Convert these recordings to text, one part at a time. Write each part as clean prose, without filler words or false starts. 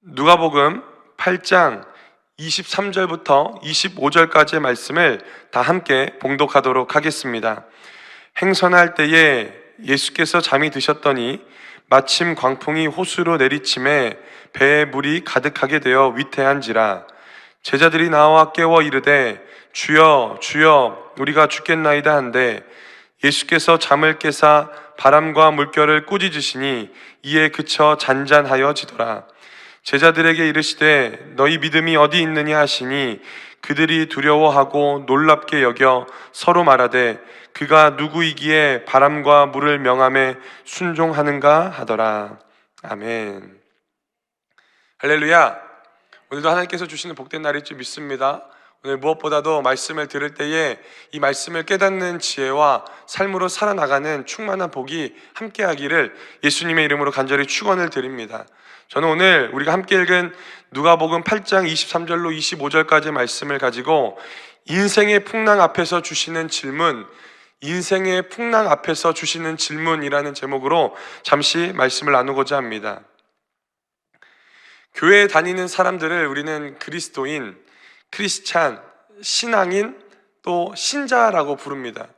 누가복음 8장 23절부터 25절까지의 말씀을 다 함께 봉독하도록 하겠습니다. 행선할 때에 예수께서 잠이 드셨더니 마침 광풍이 호수로 내리침에 배에 물이 가득하게 되어 위태한지라. 제자들이 나와 깨워 이르되 주여 주여 우리가 죽겠나이다 한데 예수께서 잠을 깨사 바람과 물결을 꾸짖으시니 이에 그쳐 잔잔하여지더라. 제자들에게 이르시되 너희 믿음이 어디 있느냐 하시니 그들이 두려워하고 놀랍게 여겨 서로 말하되 그가 누구이기에 바람과 물을 명함에 순종하는가 하더라. 아멘. 할렐루야. 오늘도 하나님께서 주시는 복된 날일 줄 믿습니다. 오늘 무엇보다도 말씀을 들을 때에 이 말씀을 깨닫는 지혜와 삶으로 살아나가는 충만한 복이 함께하기를 예수님의 이름으로 간절히 축원을 드립니다. 저는 오늘 우리가 함께 읽은 누가복음 8장 23절로 25절까지의 말씀을 가지고 인생의 풍랑 앞에서 주시는 질문, 인생의 풍랑 앞에서 주시는 질문이라는 제목으로 잠시 말씀을 나누고자 합니다. 교회에 다니는 사람들을 우리는 그리스도인, 크리스찬, 신앙인, 또 신자라고 부릅니다.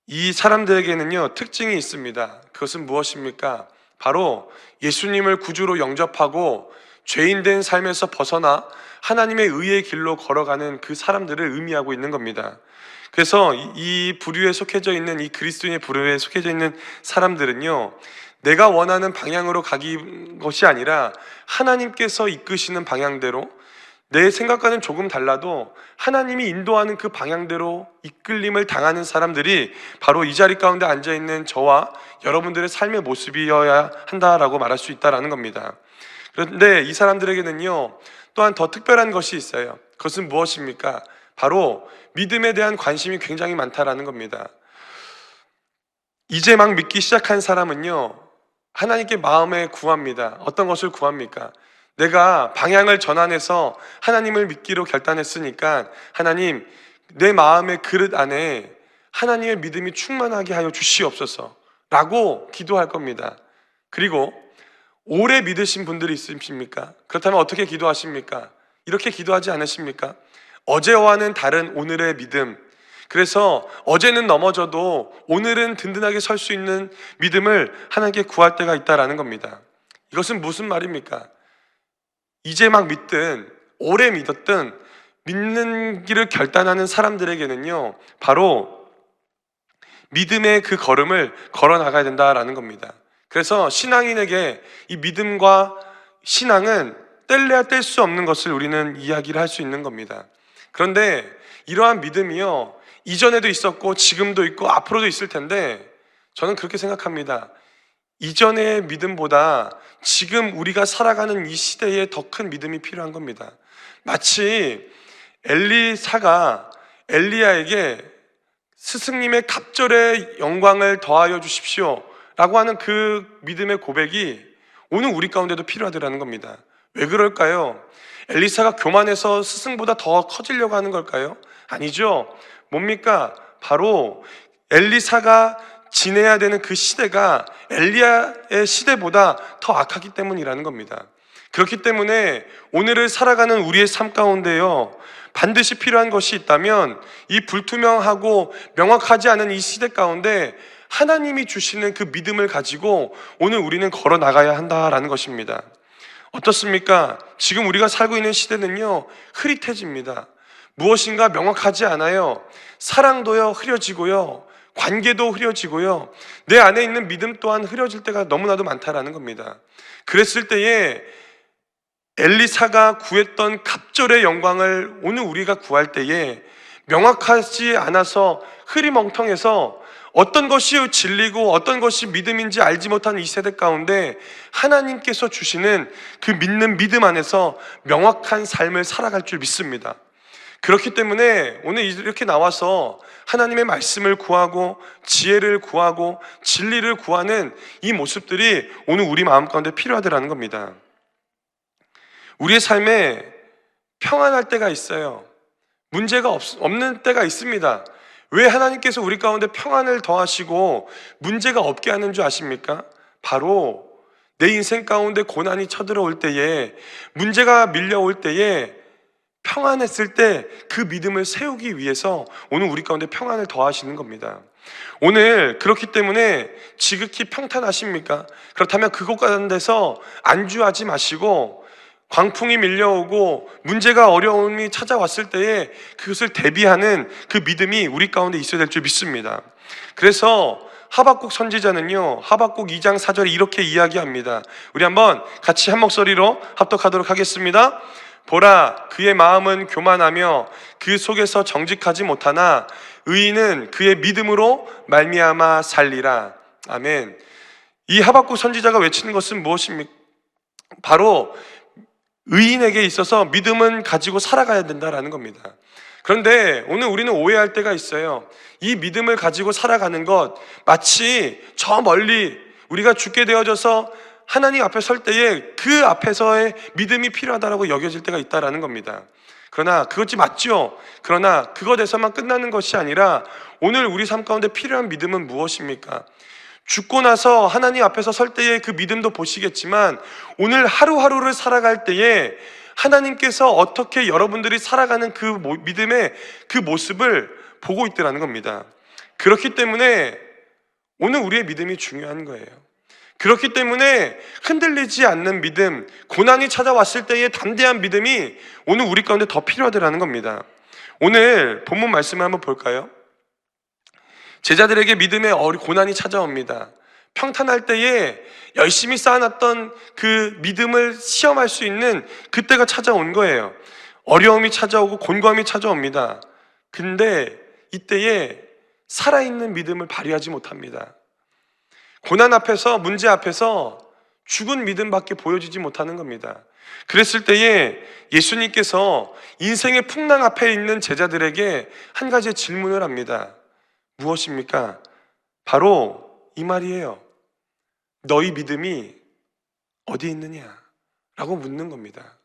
이 사람들에게는요, 특징이 있습니다. 그것은 무엇입니까? 바로 예수님을 구주로 영접하고 죄인된 삶에서 벗어나 하나님의 의의 길로 걸어가는 그 사람들을 의미하고 있는 겁니다. 그래서 이 부류에 속해져 있는, 이 그리스도인의 부류에 속해져 있는 사람들은요, 내가 원하는 방향으로 가기 것이 아니라 하나님께서 이끄시는 방향대로, 내 생각과는 조금 달라도 하나님이 인도하는 그 방향대로 이끌림을 당하는 사람들이 바로 이 자리 가운데 앉아있는 저와 여러분들의 삶의 모습이어야 한다라고 말할 수 있다는 겁니다. 그런데 이 사람들에게는요, 또한 더 특별한 것이 있어요. 그것은 무엇입니까? 바로 믿음에 대한 관심이 굉장히 많다라는 겁니다. 이제 막 믿기 시작한 사람은요, 하나님께 마음에 구합니다. 어떤 것을 구합니까? 내가 방향을 전환해서 하나님을 믿기로 결단했으니까 하나님, 내 마음의 그릇 안에 하나님의 믿음이 충만하게 하여 주시옵소서 라고 기도할 겁니다. 그리고 오래 믿으신 분들이 있으십니까? 그렇다면 어떻게 기도하십니까? 이렇게 기도하지 않으십니까? 어제와는 다른 오늘의 믿음, 그래서 어제는 넘어져도 오늘은 든든하게 설 수 있는 믿음을 하나님께 구할 때가 있다라는 겁니다. 이것은 무슨 말입니까? 이제 막 믿든 오래 믿었든 믿는 길을 결단하는 사람들에게는요, 바로 믿음의 그 걸음을 걸어 나가야 된다라는 겁니다. 그래서 신앙인에게 이 믿음과 신앙은 뗄래야 뗄 수 없는 것을 우리는 이야기를 할 수 있는 겁니다. 그런데 이러한 믿음이요, 이전에도 있었고 지금도 있고 앞으로도 있을 텐데 저는 그렇게 생각합니다. 이전의 믿음보다 지금 우리가 살아가는 이 시대에 더 큰 믿음이 필요한 겁니다. 마치 엘리사가 엘리야에게 스승님의 갑절의 영광을 더하여 주십시오 라고 하는 그 믿음의 고백이 오늘 우리 가운데도 필요하더라는 겁니다. 왜 그럴까요? 엘리사가 교만해서 스승보다 더 커지려고 하는 걸까요? 아니죠. 뭡니까? 바로 엘리사가 지내야 되는 그 시대가 엘리야의 시대보다 더 악하기 때문이라는 겁니다. 그렇기 때문에 오늘을 살아가는 우리의 삶 가운데요, 반드시 필요한 것이 있다면 이 불투명하고 명확하지 않은 이 시대 가운데 하나님이 주시는 그 믿음을 가지고 오늘 우리는 걸어 나가야 한다라는 것입니다. 어떻습니까? 지금 우리가 살고 있는 시대는요, 흐릿해집니다. 무엇인가 명확하지 않아요. 사랑도요, 흐려지고요, 관계도 흐려지고요, 내 안에 있는 믿음 또한 흐려질 때가 너무나도 많다라는 겁니다. 그랬을 때에 엘리사가 구했던 갑절의 영광을 오늘 우리가 구할 때에 명확하지 않아서 흐리멍텅해서 어떤 것이 진리고 어떤 것이 믿음인지 알지 못한 이 세대 가운데 하나님께서 주시는 그 믿는 믿음 안에서 명확한 삶을 살아갈 줄 믿습니다. 그렇기 때문에 오늘 이렇게 나와서 하나님의 말씀을 구하고 지혜를 구하고 진리를 구하는 이 모습들이 오늘 우리 마음 가운데 필요하다는 겁니다. 우리의 삶에 평안할 때가 있어요. 문제가 없는 때가 있습니다. 왜 하나님께서 우리 가운데 평안을 더하시고 문제가 없게 하는 줄 아십니까? 바로 내 인생 가운데 고난이 쳐들어올 때에, 문제가 밀려올 때에 평안했을 때 그 믿음을 세우기 위해서 오늘 우리 가운데 평안을 더하시는 겁니다. 오늘 그렇기 때문에 지극히 평탄하십니까? 그렇다면 그곳 가는 데서 안주하지 마시고, 광풍이 밀려오고 문제가 어려움이 찾아왔을 때에 그것을 대비하는 그 믿음이 우리 가운데 있어야 될 줄 믿습니다. 그래서 하박국 선지자는요, 하박국 2장 4절에 이렇게 이야기합니다. 우리 한번 같이 한 목소리로 합독하도록 하겠습니다. 보라, 그의 마음은 교만하며 그 속에서 정직하지 못하나 의인은 그의 믿음으로 말미암아 살리라. 아멘. 이 하박국 선지자가 외치는 것은 무엇입니까? 바로 의인에게 있어서 믿음은 가지고 살아가야 된다라는 겁니다. 그런데 오늘 우리는 오해할 때가 있어요. 이 믿음을 가지고 살아가는 것, 마치 저 멀리 우리가 죽게 되어져서 하나님 앞에 설 때에 그 앞에서의 믿음이 필요하다라고 여겨질 때가 있다라는 겁니다. 그러나 그것이 맞죠. 그러나 그것에서만 끝나는 것이 아니라 오늘 우리 삶 가운데 필요한 믿음은 무엇입니까? 죽고 나서 하나님 앞에서 설 때의 그 믿음도 보시겠지만, 오늘 하루하루를 살아갈 때에 하나님께서 어떻게 여러분들이 살아가는 그 믿음의 그 모습을 보고 있더라는 겁니다. 그렇기 때문에 오늘 우리의 믿음이 중요한 거예요. 그렇기 때문에 흔들리지 않는 믿음, 고난이 찾아왔을 때의 담대한 믿음이 오늘 우리 가운데 더 필요하더라는 겁니다. 오늘 본문 말씀을 한번 볼까요? 제자들에게 믿음의 고난이 찾아옵니다. 평탄할 때에 열심히 쌓아놨던 그 믿음을 시험할 수 있는 그때가 찾아온 거예요. 어려움이 찾아오고 곤고함이 찾아옵니다. 근데 이때에 살아있는 믿음을 발휘하지 못합니다. 고난 앞에서, 문제 앞에서 죽은 믿음밖에 보여지지 못하는 겁니다. 그랬을 때에 예수님께서 인생의 풍랑 앞에 있는 제자들에게 한 가지의 질문을 합니다. 무엇입니까? 바로 이 말이에요. 너희 믿음이 어디 있느냐? 라고 묻는 겁니다.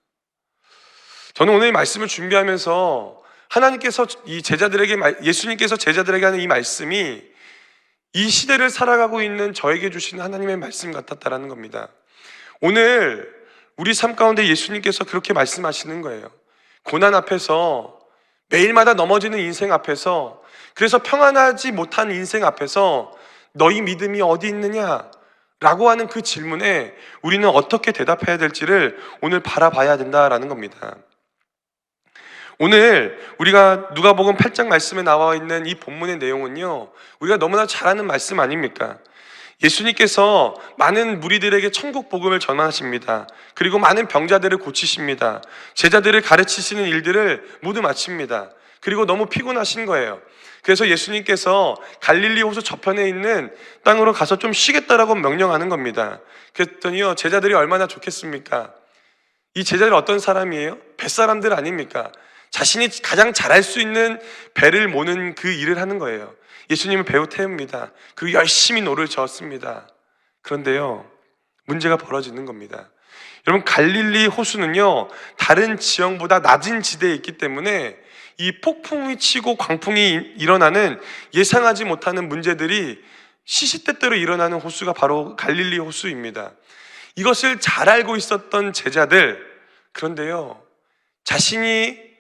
저는 오늘 이 말씀을 준비하면서 하나님께서 이 제자들에게, 예수님께서 제자들에게 하는 이 말씀이 이 시대를 살아가고 있는 저에게 주시는 하나님의 말씀 같았다라는 겁니다. 오늘 우리 삶 가운데 예수님께서 그렇게 말씀하시는 거예요. 고난 앞에서, 매일마다 넘어지는 인생 앞에서, 그래서 평안하지 못한 인생 앞에서 너희 믿음이 어디 있느냐? 라고 하는 그 질문에 우리는 어떻게 대답해야 될지를 오늘 바라봐야 된다라는 겁니다. 오늘 우리가 누가복음 8장 말씀에 나와 있는 이 본문의 내용은요, 우리가 너무나 잘 아는 말씀 아닙니까? 예수님께서 많은 무리들에게 천국 복음을 전하십니다. 그리고 많은 병자들을 고치십니다. 제자들을 가르치시는 일들을 모두 마칩니다. 그리고 너무 피곤하신 거예요. 그래서 예수님께서 갈릴리 호수 저편에 있는 땅으로 가서 좀 쉬겠다라고 명령하는 겁니다. 그랬더니요, 제자들이 얼마나 좋겠습니까? 이 제자들이 어떤 사람이에요? 뱃사람들 아닙니까? 자신이 가장 잘할 수 있는 배를 모는 그 일을 하는 거예요. 예수님은 배우 태웁니다. 그리고 열심히 노를 저었습니다. 그런데요, 문제가 벌어지는 겁니다. 여러분, 갈릴리 호수는요, 다른 지형보다 낮은 지대에 있기 때문에 이 폭풍이 치고 광풍이 일어나는 예상하지 못하는 문제들이 시시때때로 일어나는 호수가 바로 갈릴리 호수입니다. 이것을 잘 알고 있었던 제자들, 그런데요, 자신이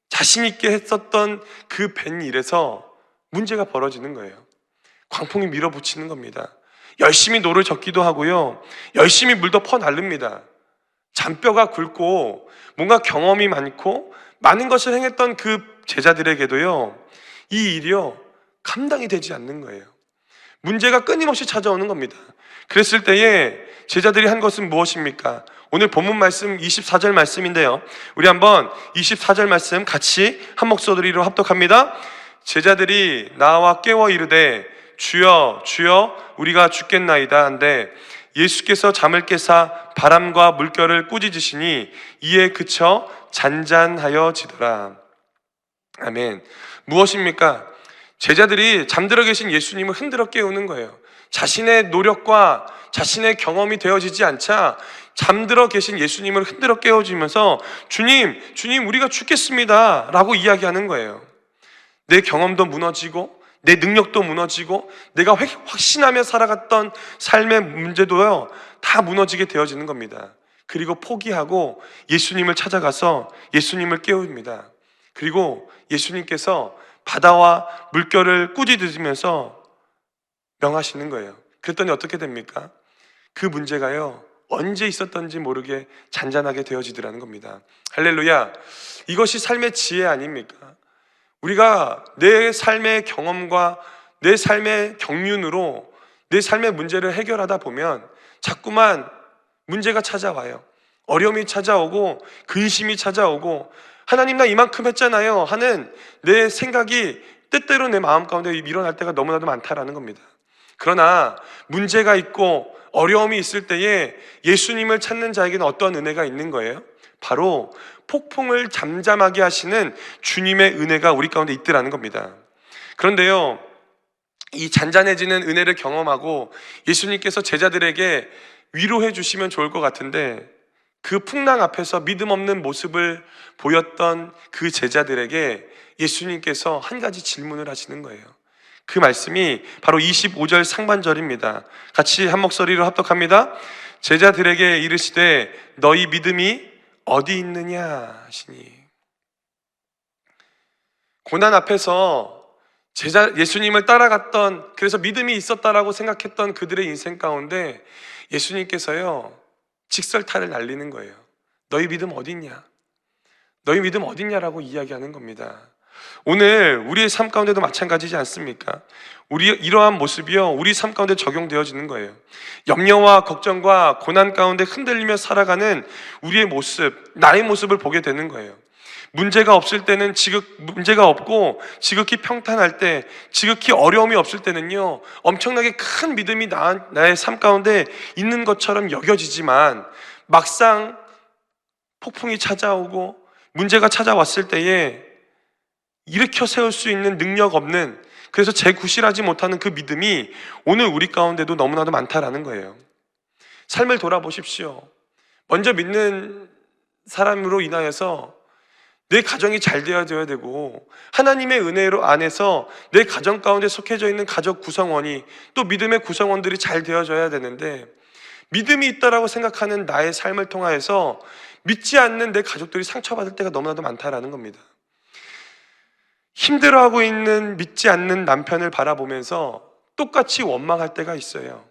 자신 있게 했었던 그 벤 일에서 문제가 벌어지는 거예요. 광풍이 밀어붙이는 겁니다. 열심히 노를 젓기도 하고요, 열심히 물도 퍼날릅니다. 잔뼈가 굵고 뭔가 경험이 많고 많은 것을 행했던 그 제자들에게도요, 이 일이요, 감당이 되지 않는 거예요. 문제가 끊임없이 찾아오는 겁니다. 그랬을 때에 제자들이 한 것은 무엇입니까? 오늘 본문 말씀 24절 말씀인데요, 우리 한번 24절 말씀 같이 한 목소리로 합독합니다. 제자들이 나와 깨워 이르되 주여 주여 우리가 죽겠나이다 한데 예수께서 잠을 깨사 바람과 물결을 꾸짖으시니 이에 그쳐 잔잔하여지더라. 아멘. 무엇입니까? 제자들이 잠들어 계신 예수님을 흔들어 깨우는 거예요. 자신의 노력과 자신의 경험이 되어지지 않자 잠들어 계신 예수님을 흔들어 깨워주면서 주님 우리가 죽겠습니다 라고 이야기하는 거예요. 내 경험도 무너지고 내 능력도 무너지고 내가 확신하며 살아갔던 삶의 문제도요, 다 무너지게 되어지는 겁니다. 그리고 포기하고 예수님을 찾아가서 예수님을 깨웁니다. 그리고 예수님께서 바다와 물결을 꾸짖으시면서 명하시는 거예요. 그랬더니 어떻게 됩니까? 그 문제가요, 언제 있었던지 모르게 잔잔하게 되어지더라는 겁니다. 할렐루야. 이것이 삶의 지혜 아닙니까? 우리가 내 삶의 경험과 내 삶의 경륜으로 내 삶의 문제를 해결하다 보면 자꾸만 문제가 찾아와요. 어려움이 찾아오고 근심이 찾아오고, 하나님 나 이만큼 했잖아요 하는 내 생각이 때때로 내 마음 가운데 일어날 때가 너무나도 많다라는 겁니다. 그러나 문제가 있고 어려움이 있을 때에 예수님을 찾는 자에게는 어떤 은혜가 있는 거예요? 바로 폭풍을 잠잠하게 하시는 주님의 은혜가 우리 가운데 있더라는 겁니다. 그런데요, 이 잔잔해지는 은혜를 경험하고 예수님께서 제자들에게 위로해 주시면 좋을 것 같은데, 그 풍랑 앞에서 믿음 없는 모습을 보였던 그 제자들에게 예수님께서 한 가지 질문을 하시는 거예요. 그 말씀이 바로 25절 상반절입니다. 같이 한 목소리로 합독합니다. 제자들에게 이르시되 너희 믿음이 어디 있느냐 하시니. 고난 앞에서 예수님을 따라갔던, 그래서 믿음이 있었다라고 생각했던 그들의 인생 가운데 예수님께서요, 직설타를 날리는 거예요. 너희 믿음 어디 있냐? 너희 믿음 어디 있냐라고 이야기하는 겁니다. 오늘 우리의 삶 가운데도 마찬가지지 않습니까? 이러한 모습이요, 우리 삶 가운데 적용되어지는 거예요. 염려와 걱정과 고난 가운데 흔들리며 살아가는 우리의 모습, 나의 모습을 보게 되는 거예요. 문제가 없을 때는 문제가 없고 지극히 평탄할 때, 지극히 어려움이 없을 때는요, 엄청나게 큰 믿음이 나의 삶 가운데 있는 것처럼 여겨지지만, 막상 폭풍이 찾아오고 문제가 찾아왔을 때에 일으켜 세울 수 있는 능력 없는, 그래서 재구실하지 못하는 그 믿음이 오늘 우리 가운데도 너무나도 많다라는 거예요. 삶을 돌아보십시오. 먼저 믿는 사람으로 인하여서 내 가정이 잘 되어져야 되고, 하나님의 은혜로 안에서 내 가정 가운데 속해져 있는 가족 구성원이, 또 믿음의 구성원들이 잘 되어져야 되는데, 믿음이 있다라고 생각하는 나의 삶을 통하여서 믿지 않는 내 가족들이 상처받을 때가 너무나도 많다라는 겁니다. 힘들어하고 있는 믿지 않는 남편을 바라보면서 똑같이 원망할 때가 있어요.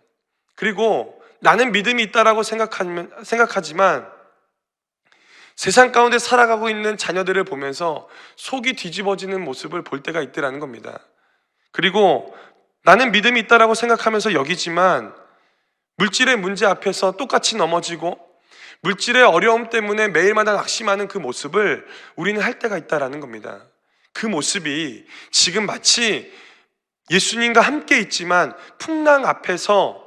그리고 나는 믿음이 있다라고 생각하지만 세상 가운데 살아가고 있는 자녀들을 보면서 속이 뒤집어지는 모습을 볼 때가 있더라는 겁니다. 그리고 나는 믿음이 있다라고 생각하면서 여기지만 물질의 문제 앞에서 똑같이 넘어지고 물질의 어려움 때문에 매일마다 낙심하는 그 모습을 우리는 할 때가 있다라는 겁니다. 그 모습이 지금 마치 예수님과 함께 있지만 풍랑 앞에서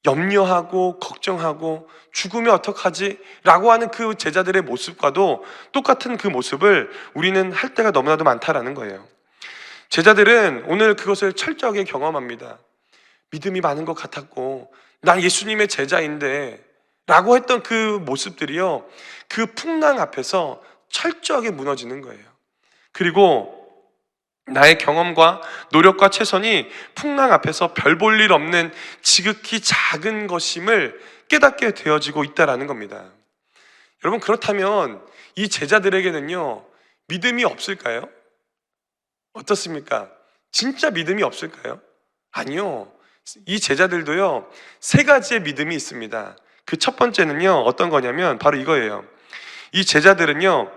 염려하고 걱정하고 죽으면 어떡하지? 라고 하는 그 제자들의 모습과도 똑같은 그 모습을 우리는 할 때가 너무나도 많다라는 거예요. 제자들은 오늘 그것을 철저하게 경험합니다. 믿음이 많은 것 같았고 난 예수님의 제자인데 라고 했던 그 모습들이요, 그 풍랑 앞에서 철저하게 무너지는 거예요. 그리고 나의 경험과 노력과 최선이 풍랑 앞에서 별 볼 일 없는 지극히 작은 것임을 깨닫게 되어지고 있다라는 겁니다. 여러분, 그렇다면 이 제자들에게는요, 믿음이 없을까요? 어떻습니까? 진짜 믿음이 없을까요? 아니요. 이 제자들도요, 세 가지의 믿음이 있습니다. 그 첫 번째는요, 어떤 거냐면 바로 이거예요. 이 제자들은요,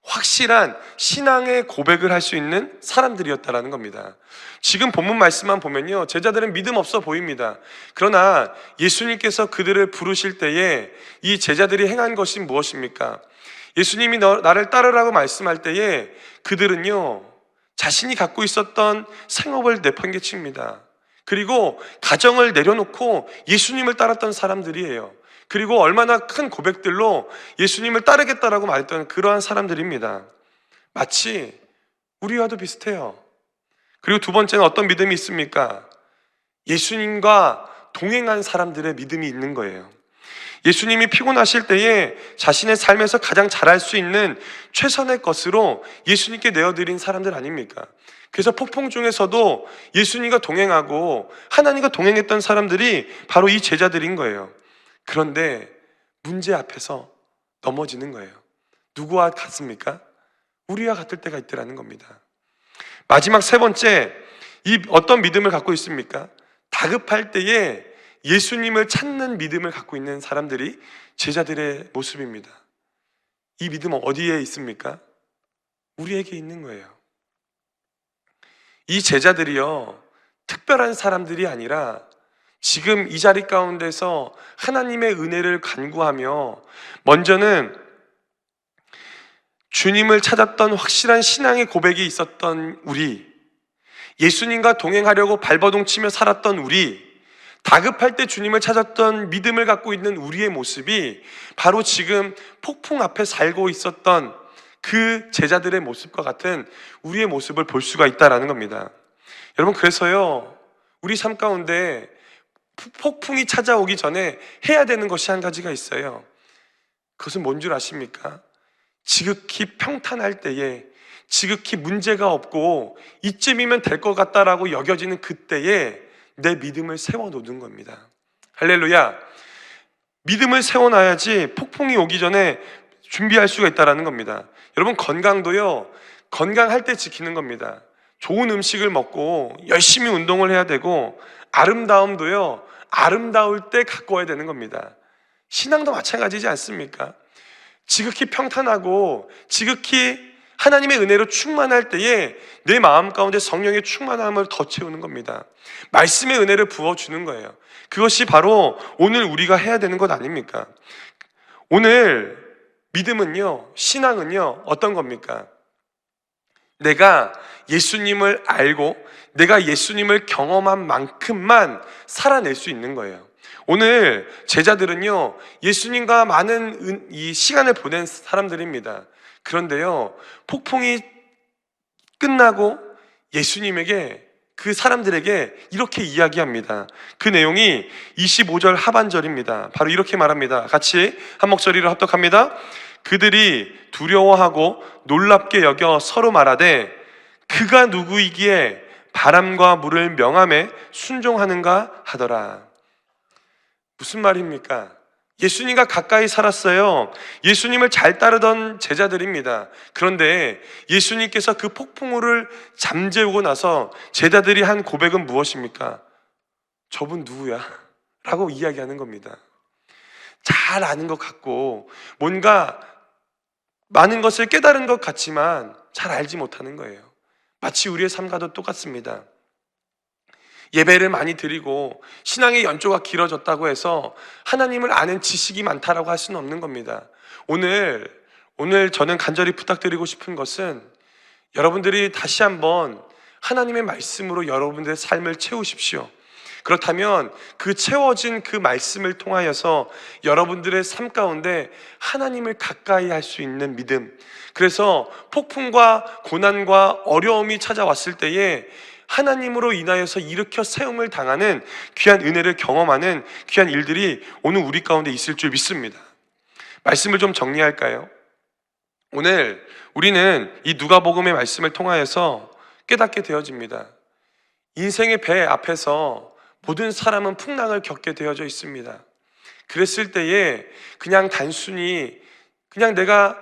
확실한 신앙의 고백을 할 수 있는 사람들이었다라는 겁니다. 지금 본문 말씀만 보면요, 제자들은 믿음 없어 보입니다. 그러나 예수님께서 그들을 부르실 때에 이 제자들이 행한 것이 무엇입니까? 예수님이 나를 따르라고 말씀할 때에 그들은요, 자신이 갖고 있었던 생업을 내팽개칩니다. 그리고 가정을 내려놓고 예수님을 따랐던 사람들이에요. 그리고 얼마나 큰 고백들로 예수님을 따르겠다라고 말했던 그러한 사람들입니다. 마치 우리와도 비슷해요. 그리고 두 번째는 어떤 믿음이 있습니까? 예수님과 동행한 사람들의 믿음이 있는 거예요. 예수님이 피곤하실 때에 자신의 삶에서 가장 잘할 수 있는 최선의 것으로 예수님께 내어드린 사람들 아닙니까? 그래서 폭풍 중에서도 예수님과 동행하고 하나님과 동행했던 사람들이 바로 이 제자들인 거예요. 그런데 문제 앞에서 넘어지는 거예요. 누구와 같습니까? 우리와 같을 때가 있더라는 겁니다. 마지막 세 번째, 이 어떤 믿음을 갖고 있습니까? 다급할 때에 예수님을 찾는 믿음을 갖고 있는 사람들이 제자들의 모습입니다. 이 믿음은 어디에 있습니까? 우리에게 있는 거예요. 이 제자들이요, 특별한 사람들이 아니라 지금 이 자리 가운데서 하나님의 은혜를 간구하며 먼저는 주님을 찾았던 확실한 신앙의 고백이 있었던 우리, 예수님과 동행하려고 발버둥 치며 살았던 우리, 다급할 때 주님을 찾았던 믿음을 갖고 있는 우리의 모습이 바로 지금 폭풍 앞에 살고 있었던 그 제자들의 모습과 같은 우리의 모습을 볼 수가 있다는 겁니다. 여러분, 그래서요, 우리 삶 가운데 폭풍이 찾아오기 전에 해야 되는 것이 한 가지가 있어요. 그것은 뭔 줄 아십니까? 지극히 평탄할 때에, 지극히 문제가 없고 이쯤이면 될 것 같다라고 여겨지는 그때에 내 믿음을 세워놓는 겁니다. 할렐루야. 믿음을 세워놔야지 폭풍이 오기 전에 준비할 수가 있다는 겁니다. 여러분, 건강도요, 건강할 때 지키는 겁니다. 좋은 음식을 먹고 열심히 운동을 해야 되고, 아름다움도요, 아름다울 때 갖고 와야 되는 겁니다. 신앙도 마찬가지지 않습니까? 지극히 평탄하고 지극히 하나님의 은혜로 충만할 때에 내 마음 가운데 성령의 충만함을 더 채우는 겁니다. 말씀의 은혜를 부어주는 거예요. 그것이 바로 오늘 우리가 해야 되는 것 아닙니까? 오늘 믿음은요, 신앙은요, 어떤 겁니까? 내가 예수님을 알고 내가 예수님을 경험한 만큼만 살아낼 수 있는 거예요. 오늘 제자들은요, 예수님과 많은 이 시간을 보낸 사람들입니다. 그런데요, 폭풍이 끝나고 예수님에게, 그 사람들에게 이렇게 이야기합니다. 그 내용이 25절 하반절입니다. 바로 이렇게 말합니다. 같이 한 목소리로 합독합니다. 그들이 두려워하고 놀랍게 여겨 서로 말하되 그가 누구이기에 바람과 물을 명함에 순종하는가 하더라. 무슨 말입니까? 예수님과 가까이 살았어요. 예수님을 잘 따르던 제자들입니다. 그런데 예수님께서 그 폭풍우를 잠재우고 나서 제자들이 한 고백은 무엇입니까? 저분 누구야? 라고 이야기하는 겁니다. 잘 아는 것 같고 뭔가 많은 것을 깨달은 것 같지만 잘 알지 못하는 거예요. 마치 우리의 삶과도 똑같습니다. 예배를 많이 드리고 신앙의 연조가 길어졌다고 해서 하나님을 아는 지식이 많다라고 할 수는 없는 겁니다. 오늘 저는 간절히 부탁드리고 싶은 것은 여러분들이 다시 한번 하나님의 말씀으로 여러분들의 삶을 채우십시오. 그렇다면 그 채워진 그 말씀을 통하여서 여러분들의 삶 가운데 하나님을 가까이 할 수 있는 믿음, 그래서 폭풍과 고난과 어려움이 찾아왔을 때에 하나님으로 인하여서 일으켜 세움을 당하는 귀한 은혜를 경험하는 귀한 일들이 오늘 우리 가운데 있을 줄 믿습니다. 말씀을 좀 정리할까요? 오늘 우리는 이 누가복음의 말씀을 통하여서 깨닫게 되어집니다. 인생의 배 앞에서 모든 사람은 풍랑을 겪게 되어져 있습니다. 그랬을 때에 그냥 단순히 그냥 내가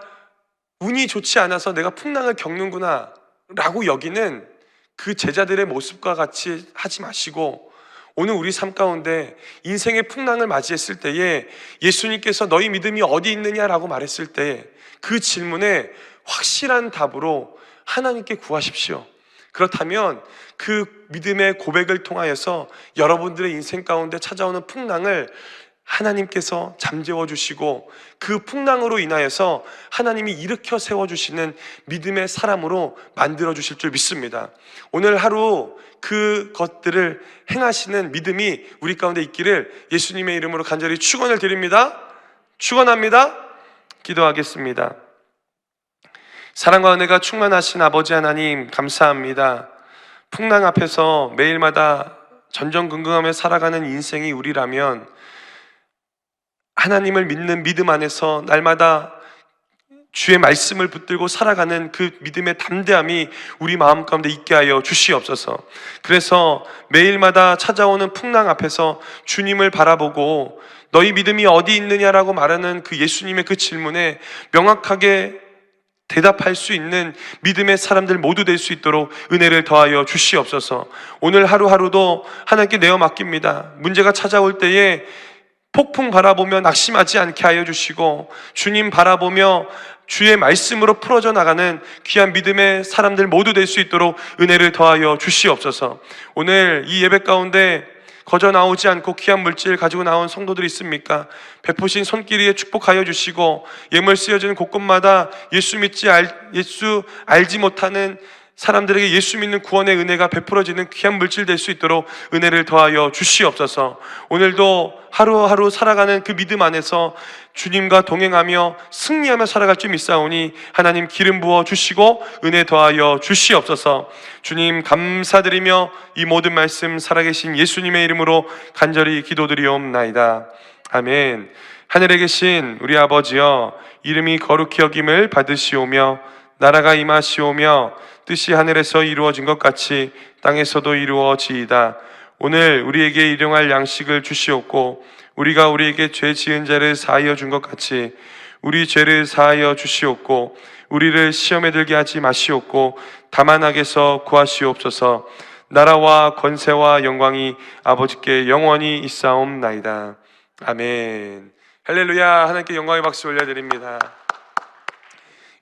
운이 좋지 않아서 내가 풍랑을 겪는구나 라고 여기는 그 제자들의 모습과 같이 하지 마시고, 오늘 우리 삶 가운데 인생의 풍랑을 맞이했을 때에 예수님께서 너희 믿음이 어디 있느냐라고 말했을 때 그 질문에 확실한 답으로 하나님께 구하십시오. 그렇다면 그 믿음의 고백을 통하여서 여러분들의 인생 가운데 찾아오는 풍랑을 하나님께서 잠재워 주시고 그 풍랑으로 인하여서 하나님이 일으켜 세워주시는 믿음의 사람으로 만들어 주실 줄 믿습니다. 오늘 하루 그것들을 행하시는 믿음이 우리 가운데 있기를 예수님의 이름으로 간절히 축원을 드립니다. 축원합니다. 기도하겠습니다. 사랑과 은혜가 충만하신 아버지 하나님, 감사합니다. 풍랑 앞에서 매일마다 전전긍긍하며 살아가는 인생이 우리라면 하나님을 믿는 믿음 안에서 날마다 주의 말씀을 붙들고 살아가는 그 믿음의 담대함이 우리 마음 가운데 있게 하여 주시옵소서. 그래서 매일마다 찾아오는 풍랑 앞에서 주님을 바라보고 너희 믿음이 어디 있느냐라고 말하는 그 예수님의 그 질문에 명확하게 대답할 수 있는 믿음의 사람들 모두 될 수 있도록 은혜를 더하여 주시옵소서. 오늘 하루하루도 하나님께 내어 맡깁니다. 문제가 찾아올 때에 폭풍 바라보며 낙심하지 않게 하여 주시고 주님 바라보며 주의 말씀으로 풀어져 나가는 귀한 믿음의 사람들 모두 될 수 있도록 은혜를 더하여 주시옵소서. 오늘 이 예배 가운데 거저 나오지 않고 귀한 물질 가지고 나온 성도들이 있습니까? 베푸신 손길에 축복하여 주시고 예물 쓰여지는 곳곳마다 예수 알지 못하는 사람들에게 예수 믿는 구원의 은혜가 베풀어지는 귀한 물질 될 수 있도록 은혜를 더하여 주시옵소서. 오늘도 하루하루 살아가는 그 믿음 안에서 주님과 동행하며 승리하며 살아갈 줄 믿사오니 하나님 기름 부어 주시고 은혜 더하여 주시옵소서. 주님 감사드리며 이 모든 말씀 살아계신 예수님의 이름으로 간절히 기도드리옵나이다. 아멘. 하늘에 계신 우리 아버지여, 이름이 거룩히 여김을 받으시오며 나라가 임하시오며 뜻이 하늘에서 이루어진 것 같이 땅에서도 이루어지이다. 오늘 우리에게 일용할 양식을 주시옵고 우리가 우리에게 죄 지은 자를 사하여 준 것 같이 우리 죄를 사하여 주시옵고 우리를 시험에 들게 하지 마시옵고 다만 악에서 구하시옵소서. 나라와 권세와 영광이 아버지께 영원히 있사옵나이다. 아멘. 할렐루야. 하나님께 영광의 박수 올려드립니다.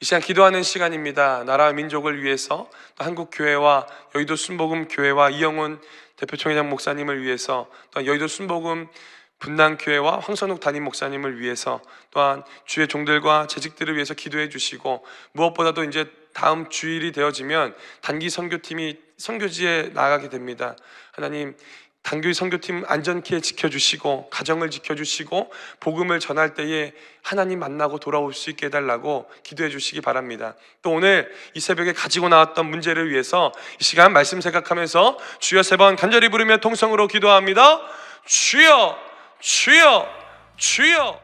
이 시간 기도하는 시간입니다. 나라와 민족을 위해서, 또 한국교회와 여의도 순복음교회와 이영훈 대표총회장 목사님을 위해서, 또한 여의도 순복음 분당교회와 황선욱 담임 목사님을 위해서, 또한 주의 종들과 재직들을 위해서 기도해 주시고, 무엇보다도 이제 다음 주일이 되어지면 단기 선교팀이 선교지에 나가게 됩니다. 하나님, 단기 선교팀 안전케 지켜주시고 가정을 지켜주시고 복음을 전할 때에 하나님 만나고 돌아올 수 있게 해달라고 기도해 주시기 바랍니다. 또 오늘 이 새벽에 가지고 나왔던 문제를 위해서 이 시간 말씀 생각하면서 주여 3번 간절히 부르며 통성으로 기도합니다. 주여, 주여, 주여.